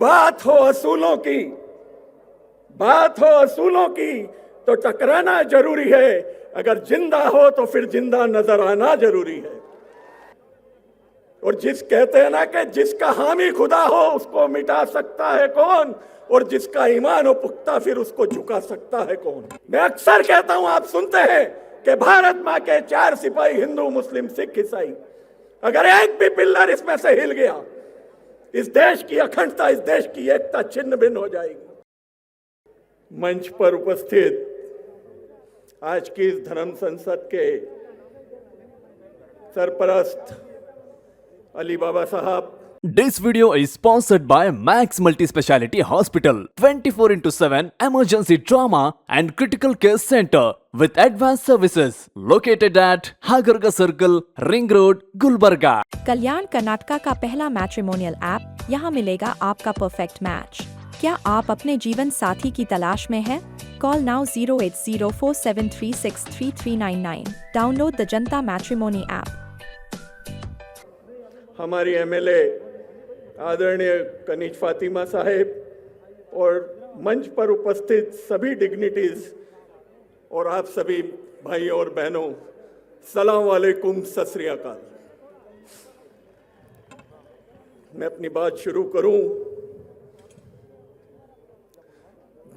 बात हो असूलों की, बात हो असूलों की तो टकराना जरूरी है। अगर जिंदा हो तो फिर जिंदा नजर आना जरूरी है। और जिस कहते हैं ना कि जिसका हामी खुदा हो उसको मिटा सकता है कौन, और जिसका ईमान हो पुख्ता फिर उसको झुका सकता है कौन। मैं अक्सर कहता हूं, आप सुनते हैं कि भारत मां के 4 सिपाही हिंदू मुस्लिम सिख ईसाई, अगर एक भी पिल्लर इसमें से हिल गया, इस देश की अखंडता, इस देश की एकता छिन्न भिन्न हो जाएगी। मंच पर उपस्थित आज की इस धर्म संसद के सरपरस्त अली बाबा साहब। This video is sponsored by Max Multi Speciality Hospital, 24/7 emergency trauma and critical care center with advanced services located at Hagarga Circle, Ring Road, Gulbarga. कल्याण कर्नाटका का पहला मैट्रिमोनियल ऐप, यहाँ मिलेगा आपका परफेक्ट मैच। क्या आप अपने जीवन साथी की तलाश में हैं? Call now 08047363399। Download the Janata matrimony app. हमारी एमएलए आदरणीय कनीज फातिमा साहेब और मंच पर उपस्थित सभी डिग्निटीज और आप सभी भाइयों और बहनों, सलाम वालेकुम, सत श्री अकाल। मैं अपनी बात शुरू करूं।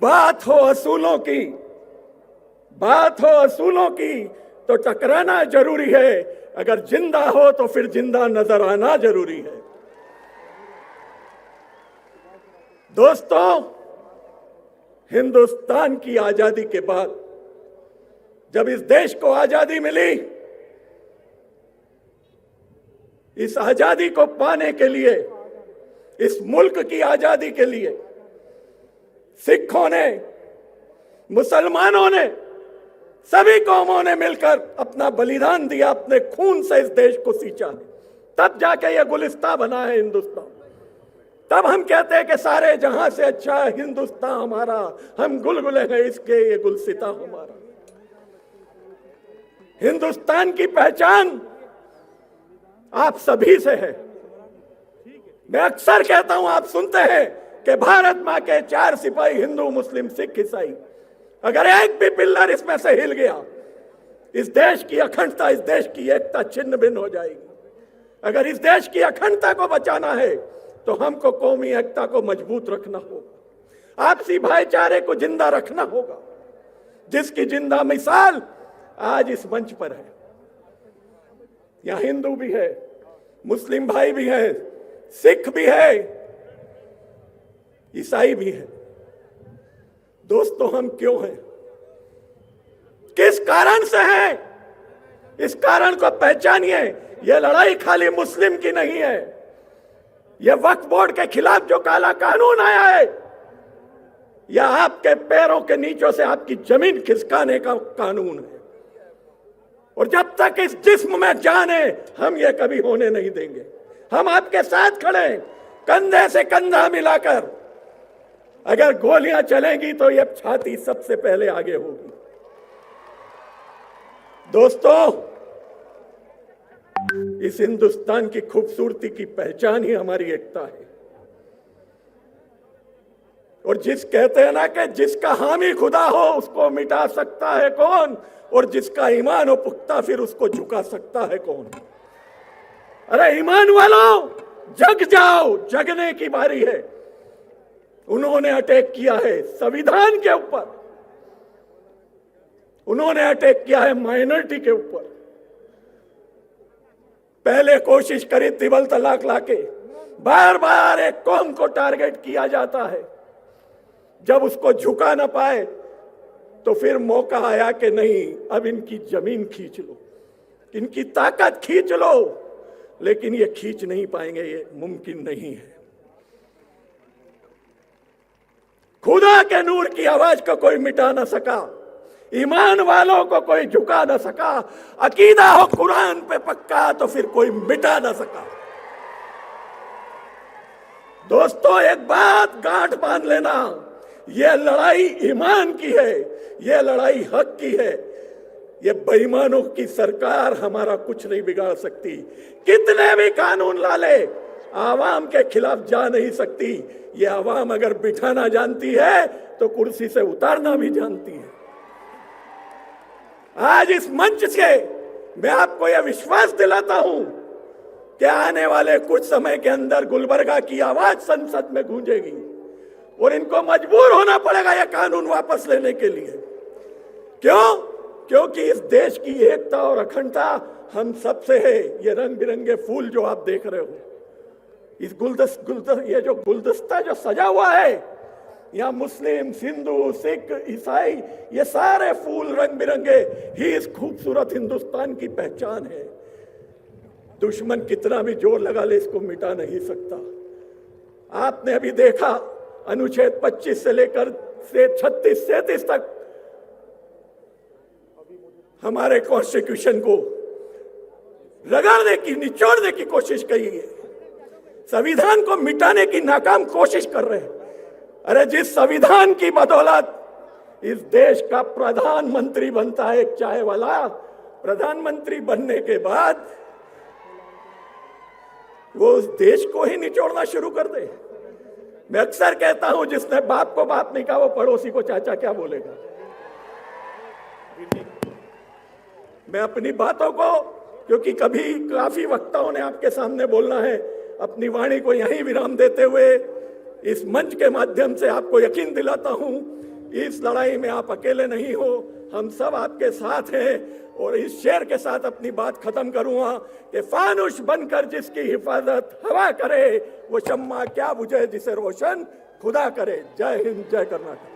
बात हो असूलों की, बात हो असूलों की तो टकराना जरूरी है। अगर जिंदा हो तो फिर जिंदा नजर आना जरूरी है। दोस्तों, हिंदुस्तान की आजादी के बाद जब इस देश को आजादी मिली, इस आजादी को पाने के लिए, इस मुल्क की आजादी के लिए सिखों ने, मुसलमानों ने, सभी कौमों ने मिलकर अपना बलिदान दिया, अपने खून से इस देश को सींचा है। तब जाके ये गुलिस्तान बना है हिंदुस्तान। तब हम कहते हैं कि सारे जहां से अच्छा हिंदुस्तान हमारा, हम गुलगुले हैं इसके, ये गुलसिता हमारा। हिंदुस्तान की पहचान आप सभी से है। मैं अक्सर कहता हूं, आप सुनते हैं कि भारत मां के 4 सिपाही हिंदू मुस्लिम सिख ईसाई, अगर एक भी पिल्लर इसमें से हिल गया, इस देश की अखंडता, इस देश की एकता छिन्न भिन्न हो जाएगी। अगर इस देश की अखंडता को बचाना है तो हमको कौमी एकता को मजबूत रखना होगा, आपसी भाईचारे को जिंदा रखना होगा, जिसकी जिंदा मिसाल आज इस मंच पर है। यहां हिंदू भी है, मुस्लिम भाई भी है, सिख भी है, ईसाई भी है। दोस्तों, हम क्यों हैं, किस कारण से हैं, इस कारण को पहचानिए। यह लड़ाई खाली मुस्लिम की नहीं है। यह वक्फ बोर्ड के खिलाफ जो काला कानून आया है, यह आपके पैरों के नीचों से आपकी जमीन खिसकाने का कानून है। और जब तक इस जिस्म में जान है, हम यह कभी होने नहीं देंगे। हम आपके साथ खड़े हैं, कंधे से कंधा मिलाकर। अगर गोलियां चलेंगी तो यह छाती सबसे पहले आगे होगी। दोस्तों, इस हिंदुस्तान की खूबसूरती की पहचान ही हमारी एकता है। और जिस कहते हैं ना कि जिसका हामी खुदा हो उसको मिटा सकता है कौन, और जिसका ईमान हो पुख्ता फिर उसको झुका सकता है कौन। अरे ईमान वालों, जग जाओ, जगने की बारी है। उन्होंने अटैक किया है संविधान के ऊपर, उन्होंने अटैक किया है माइनॉरिटी के ऊपर। पहले कोशिश करी तिबल तलाक लाके, बार बार एक कौम को टारगेट किया जाता है। जब उसको झुका ना पाए तो फिर मौका आया कि नहीं, अब इनकी जमीन खींच लो, इनकी ताकत खींच लो। लेकिन ये खींच नहीं पाएंगे, ये मुमकिन नहीं है। खुदा के नूर की आवाज को कोई मिटा ना सका, ईमान वालों को कोई झुका ना सका, अकीदा हो कुरान पे पक्का तो फिर कोई मिटा ना सका। दोस्तों, एक बात गांठ बांध लेना, यह लड़ाई ईमान की है, यह लड़ाई हक की है। ये बेईमानों की सरकार हमारा कुछ नहीं बिगाड़ सकती। कितने भी कानून ला ले, आवाम के खिलाफ जा नहीं सकती। ये आवाम अगर बिठाना जानती है तो कुर्सी से उतारना भी जानती है। आज इस मंच से मैं आपको यह विश्वास दिलाता हूं कि आने वाले कुछ समय के अंदर गुलबर्गा की आवाज संसद में गूंजेगी और इनको मजबूर होना पड़ेगा यह कानून वापस लेने के लिए। क्यों? क्योंकि इस देश की एकता और अखंडता हम सबसे है। ये रंग बिरंगे फूल जो आप देख रहे हो, इस ये जो गुलदस्ता जो सजा हुआ है, यहाँ मुस्लिम, हिंदू, सिख, ईसाई, ये सारे फूल रंग बिरंगे ही इस खूबसूरत हिंदुस्तान की पहचान है। दुश्मन कितना भी जोर लगा ले इसको मिटा नहीं सकता। आपने अभी देखा अनुच्छेद 25 से लेकर 36, 37 तक हमारे कॉन्स्टिट्यूशन को रगड़ने की, निचोड़ने की कोशिश की है। संविधान को मिटाने की नाकाम कोशिश कर रहे हैं। अरे जिस संविधान की बदौलत इस देश का प्रधानमंत्री बनता है एक चाय वाला, प्रधानमंत्री बनने के बाद वो उस देश को ही निचोड़ना शुरू कर दे। मैं अक्सर कहता हूं जिसने बाप को बाप नहीं कहा वो पड़ोसी को चाचा क्या बोलेगा। मैं अपनी बातों को, क्योंकि काफी वक्ताओं ने आपके सामने बोलना है, अपनी वाणी को यहीं विराम देते हुए इस मंच के माध्यम से आपको यकीन दिलाता हूं, इस लड़ाई में आप अकेले नहीं हो, हम सब आपके साथ हैं। और इस शेर के साथ अपनी बात खत्म करूंगा कि फानुश बनकर जिसकी हिफाजत हवा करे, वो शम्मा क्या बुझे जिसे रोशन खुदा करे। जय हिंद, जय कर्नाटक।